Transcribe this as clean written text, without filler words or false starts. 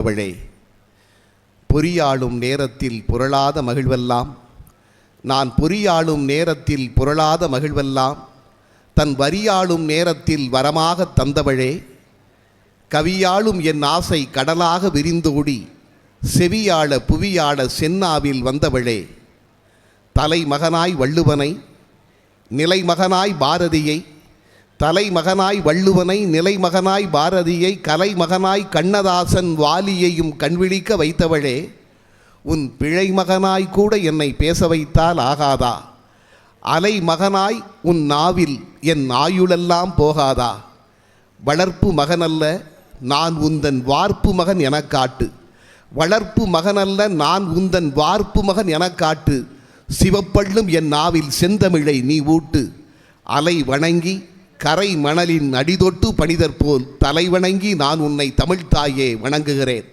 அவளே, பொறியாளும் நேரத்தில் புரளாத மகிழ்வெல்லாம், நான் பொறியாளும் நேரத்தில் புரளாத மகிழ்வெல்லாம் தன் வரியாளும் நேரத்தில் வரமாக தந்தவளே, கவியாளும் என் ஆசை கடலாக விரிந்தோடி செவியாள புவியாள சென்னாவில் வந்தவளே, தலைமகனாய் வள்ளுவனை நிலைமகனாய் பாரதியை, தலைமகனாய் வள்ளுவனை நிலைமகனாய் பாரதியை, கலைமகனாய் கண்ணதாசன் வாலியையும் கண்விழிக்க வைத்தவளே, உன் பிழை மகனாய் கூட என்னை பேச வைத்தால் ஆகாதா? அலை மகனாய் உன் நாவில் என் ஆயுளெல்லாம் போகாதா? வளர்ப்பு மகனல்ல நான் உந்தன் வார்ப்பு மகன் எனக் காட்டு, வளர்ப்பு மகனல்ல நான் உந்தன் வார்ப்பு மகன் எனக் காட்டு, சிவப்பள்ளும் என் நாவில் செந்தமிழை நீ ஊட்டு, அலை வணங்கி கரை மணலின் அடிதொட்டு பணிதற்போல் தலை வணங்கி நான் உன்னை தமிழ்த்தாயே வணங்குகிறேன்.